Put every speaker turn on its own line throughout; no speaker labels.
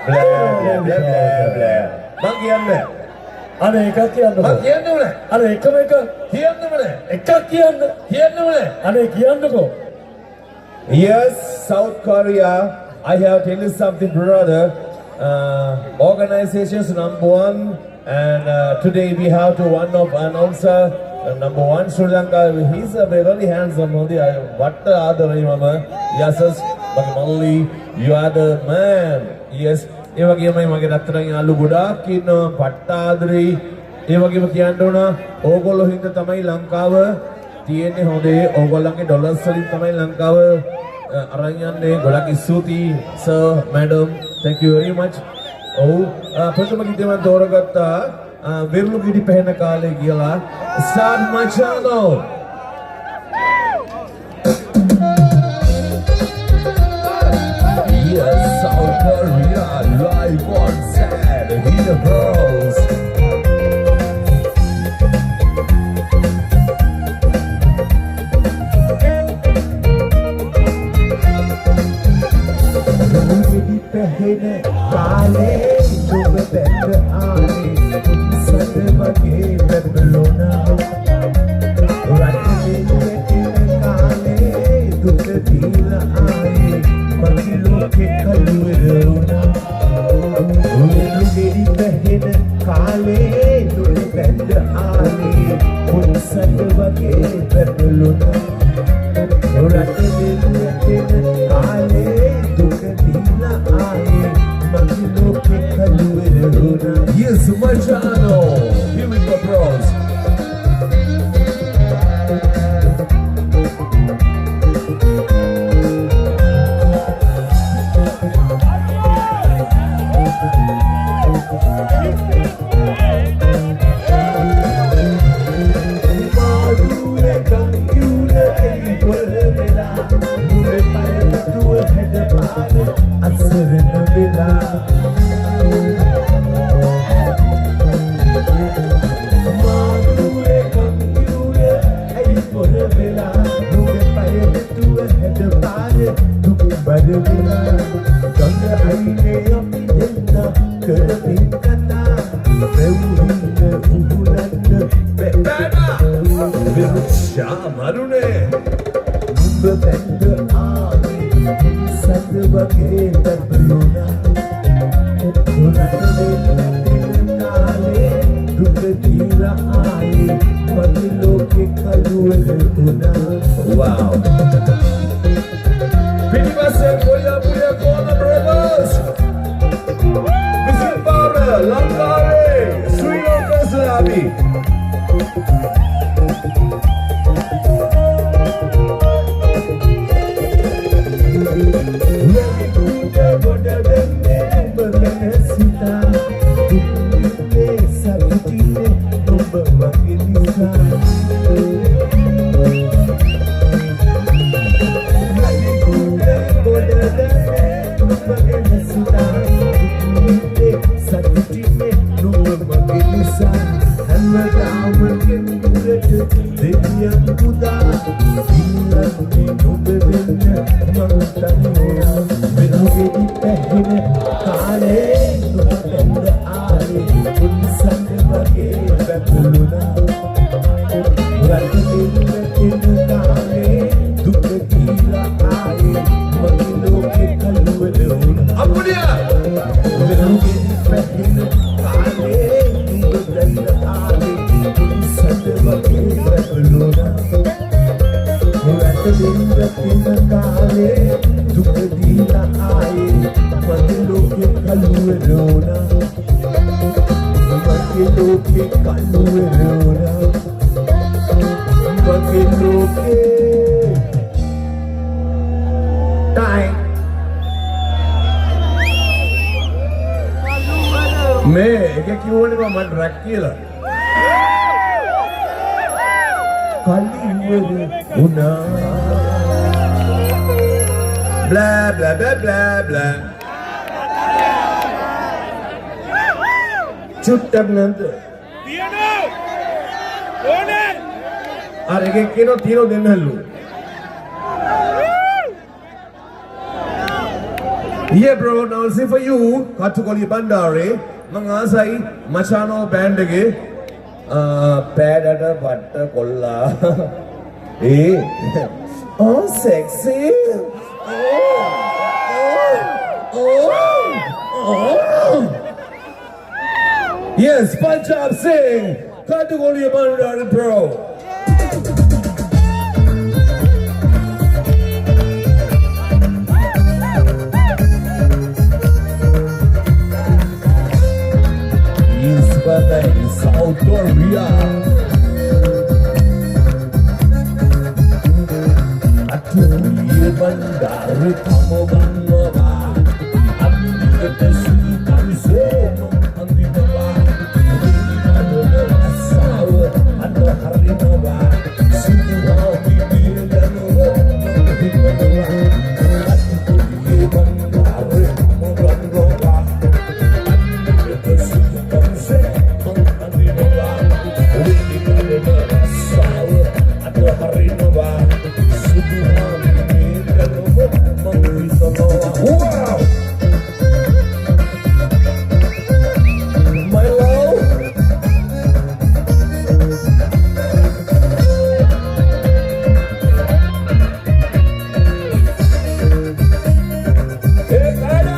blah, blah, blah, blah. Bang කියන්නේ.
අනේ එකක් කියන්නකෝ.
මං කියන්නේ නැහැ.
අනේ එකම එක
කියන්නම නැහැ.
එකක් කියන්න.
කියන්නම නැහැ.
අනේ කියන්නකෝ.
Yes, South Korea. I have to tell you something, brother. Organizations number one, and today we have to one of announcer number one Sri Lanka. He's a very handsome. What the other mama? Yes, Bagamalli, you are the man. Yes. ඒ වගේම මගේ රත්තරන් යාළු ගොඩාක් ඉන්නවා පට්ටාදරේ ඒ වගේම කියන්න ඕන ඕගොල්ලෝ හින්දා තමයි ලංකාව තියෙන්නේ හොඳේ ඕගොල්ලන්ගේ ඩොලර්ස් වලින් තමයි ලංකාව අරන් යන්නේ ගොඩක් ස්තුතියි sir madam thank you very much ඔව් ප්‍රථම ගීතය මම තෝරගත්තා විරලු ගිඩි පැහැෙන කාලේ කියලා start machado yes South Korea live on set in the bros Gidi pehne kaale dub bend aane sad wage bedlona ratte pehne kaale dub dila aaye magilo ke kalurona Gidi pehne kaale dub bend aane sad wage bedlona ratte pehne kaale Yes, Machado. Here we go, bros. Wow. Pretty much Korea Corner Brothers. Mr. Powder, Langare, Sri Lanka Salabi. मैं क्या क्यों बोले मैं मन रख के ला खाली मेरे उना blah blah blah blah blah चुट्टक नंद
दियानो कौन है
अरे के किनो तीनों दिन हल्लू Yeah, bro. Now see for you, Katukoli Bandari, Mangasai, Machano Bandage, Padata Butter Kolla. Eh? Oh, sexy. Oh. Yes, Punjab sing. Katukoli Bandari, bro. In South Korea. Atuye bandari kamu ganwa, ambilete sultan se andinawa, ado asal ado harinawa, sudah dibilanwa, andinawa. Atuye bandari kamu ganwa, ambilete sultan se andinawa, asal ado harinawa. Wow! My love. Hey, Kada!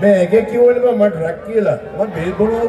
मैं क्या क्यों बोले मैं मत रख के ला मैं bell बोलूँ